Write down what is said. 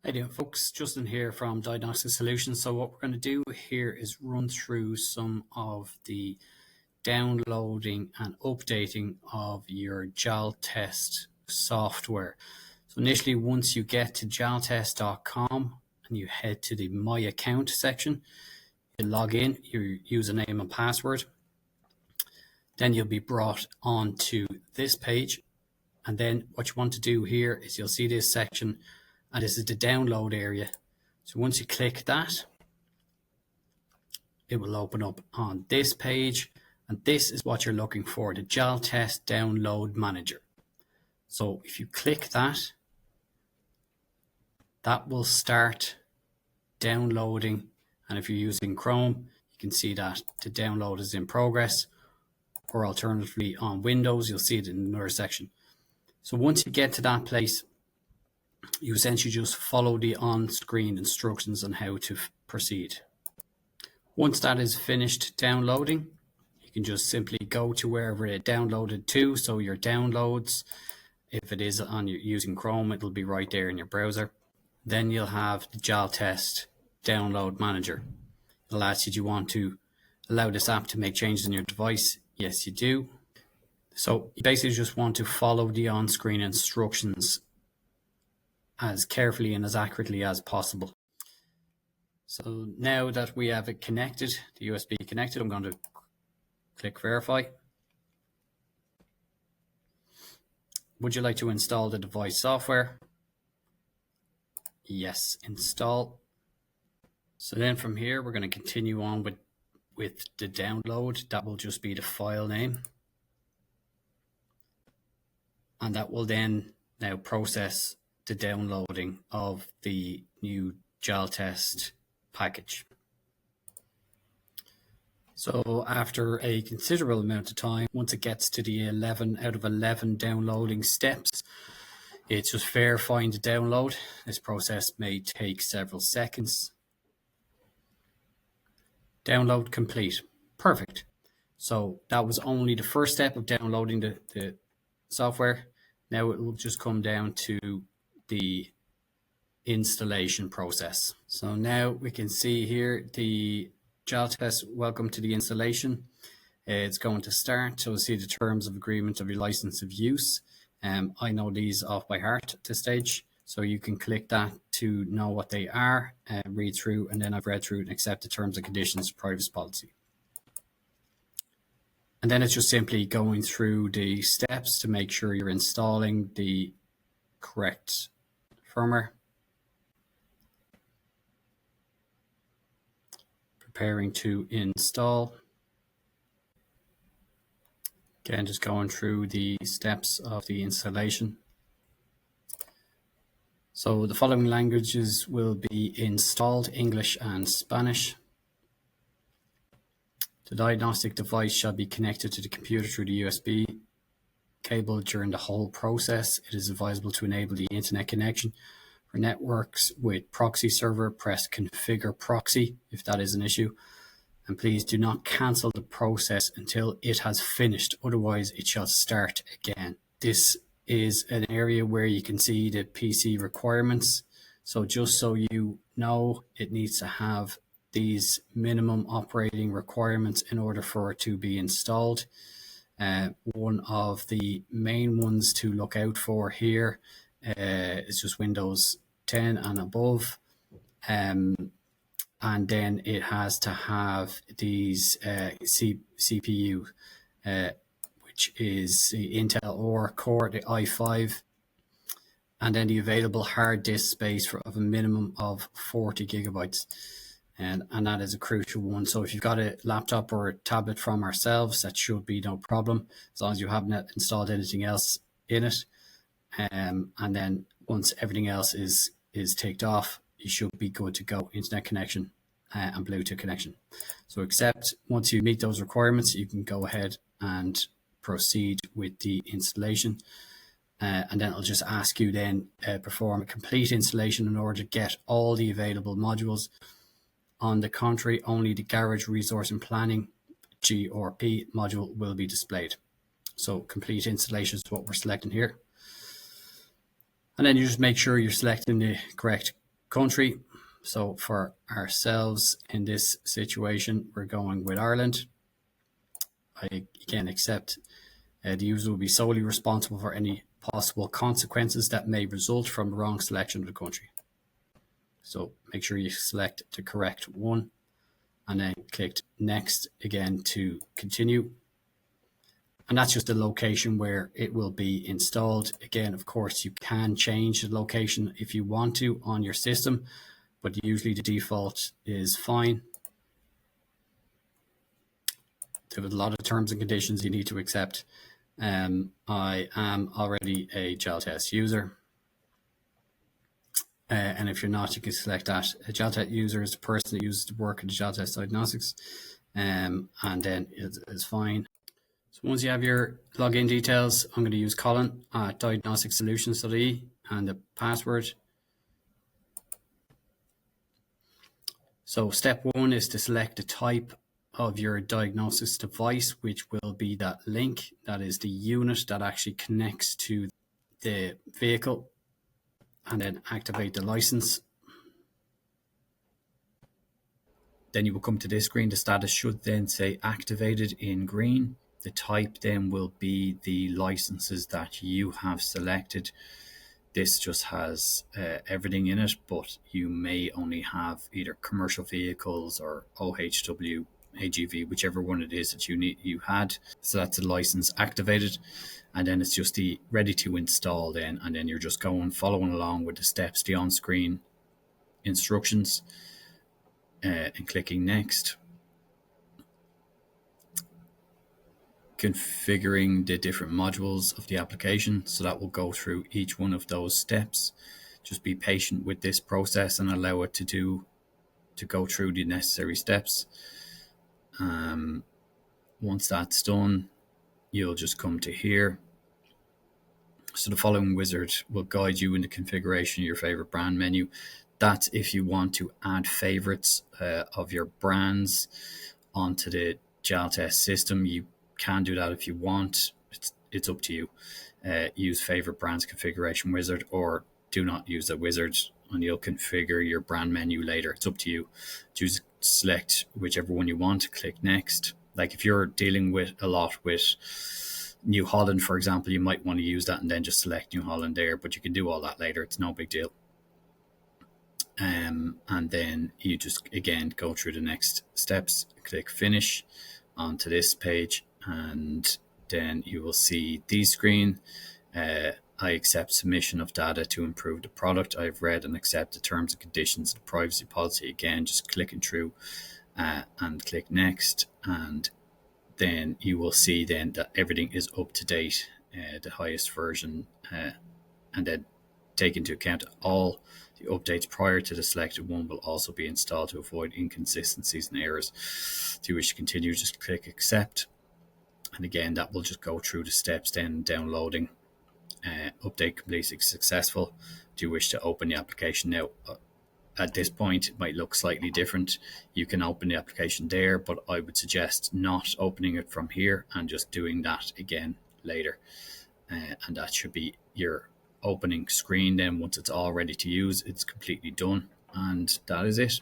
How you doing, folks? Justin here from Diagnostic Solutions. So what we're going to do here is run through some of the downloading and updating of your Jaltest software. So initially, once you get to jaltest.com and you head to the My Account section, you log in your username and password. Then you'll be brought onto this page. And then what you want to do here is you'll see this section, and this is the download area. So once you click that, it will open up on this page, and this is what you're looking for, the Jaltest Download Manager. So if you click that, that will start downloading, and if you're using Chrome, you can see that the download is in progress, or alternatively on Windows, you'll see it in another section. So once you get to that place, you essentially just follow the on-screen instructions on how to proceed. Once that is finished downloading, you can just simply go to wherever it downloaded to. So your downloads, if it is on your using Chrome, it'll be right there in your browser. Then you'll have the Jaltest Download Manager. It'll ask you, do you want to allow this app to make changes in your device? Yes, you do. So you basically just want to follow the on-screen instructions as carefully and as accurately as possible. So now that we have it connected, the USB connected, I'm going to click verify. Would you like to install the device software? Yes, install. So then from here, we're going to continue on with the download. That will just be the file name. And that will then now process the downloading of the new Jaltest package. So after a considerable amount of time, once it gets to the 11 out of 11 downloading steps, it's just verifying the download. This process may take several seconds. Download complete. Perfect. So that was only the first step of downloading the software. Now it will just come down to the installation process. So now we can see here the Jaltest welcome to the installation. It's going to start. So we'll see the terms of agreement of your license of use. I know these off by heart at this stage, so you can click that to know what they are, read through, and then I've read through and accept the terms and conditions of privacy policy. And then it's just simply going through the steps to make sure you're installing the correct firmware. Preparing to install. Again, just going through the steps of the installation. So the following languages will be installed: English and Spanish. The diagnostic device shall be connected to the computer through the USB cable during the whole process. It is advisable to enable the internet connection. For networks with proxy server, press configure proxy if that is an issue. And please do not cancel the process until it has finished, otherwise it shall start again. This is an area where you can see the PC requirements. So just so you know, it needs to have these minimum operating requirements in order for it to be installed. One of the main ones to look out for here is just Windows 10 and above. And then it has to have these CPU, which is the Intel Core, the i5, and then the available hard disk space of a minimum of 40 gigabytes. And that is a crucial one. So if you've got a laptop or a tablet from ourselves, that should be no problem, as long as you haven't installed anything else in it. And then once everything else is ticked off, you should be good to go. Internet connection and Bluetooth connection. So accept. Once you meet those requirements, you can go ahead and proceed with the installation. And then it'll just ask you then perform a complete installation in order to get all the available modules. On the contrary, only the Garage Resource and Planning GRP module will be displayed. So complete installation is what we're selecting here. And then you just make sure you're selecting the correct country. So for ourselves in this situation, we're going with Ireland. I again accept. The user will be solely responsible for any possible consequences that may result from the wrong selection of the country. So make sure you select the correct one and then click next again to continue. And that's just the location where it will be installed. Again, of course, you can change the location if you want to on your system, but usually the default is fine. There are a lot of terms and conditions you need to accept. I am already a Jaltest user. And if you're not, you can select that. A Jaltest user is the person that uses the work of the Jaltest Diagnostics, and then it's fine. So once you have your login details, I'm going to use Colin at diagnosticsolutions.ie and the password. So step one is to select the type of your diagnostics device, which will be that link. That is the unit that actually connects to the vehicle, and then activate the license. Then you will come to this screen. The status should then say activated in green. The type then will be the licenses that you have selected. This just has everything in it, but you may only have either commercial vehicles or OHW, AGV, whichever one it is that you had. So that's the license activated, and then it's just the ready to install then, and then you're just following along with the steps, the on-screen instructions, and clicking next. Configuring the different modules of the application, so that will go through each one of those steps. Just be patient with this process and allow it to go through the necessary steps. Once that's done, you'll just come to here. So the following wizard will guide you in the configuration of your favorite brand menu. That's if you want to add favorites of your brands onto the Jaltest system. You can do that if you want. It's up to you. Use favorite brands configuration wizard, or do not use a wizard, and you'll configure your brand menu later. It's up to you. Choose, select whichever one you want, click next. Like if you're dealing with a lot with New Holland, for example, you might want to use that and then just select New Holland there, but you can do all that later. It's no big deal. And then you just again go through the next steps, click finish onto this page, and then you will see the screen. I accept submission of data to improve the product. I've read and accept the terms and conditions of the privacy policy. Again, just clicking through and click next, and then you will see then that everything is up to date, the highest version, and then take into account all the updates prior to the selected one will also be installed to avoid inconsistencies and errors. If you wish to continue, just click accept, and again that will just go through the steps then downloading. Update completely successful. Do you wish to open the application now? At this point it might look slightly different. You can open the application there, but I would suggest not opening it from here and just doing that again later, and that should be your opening screen. Then once it's all ready to use, it's completely done, and that is it.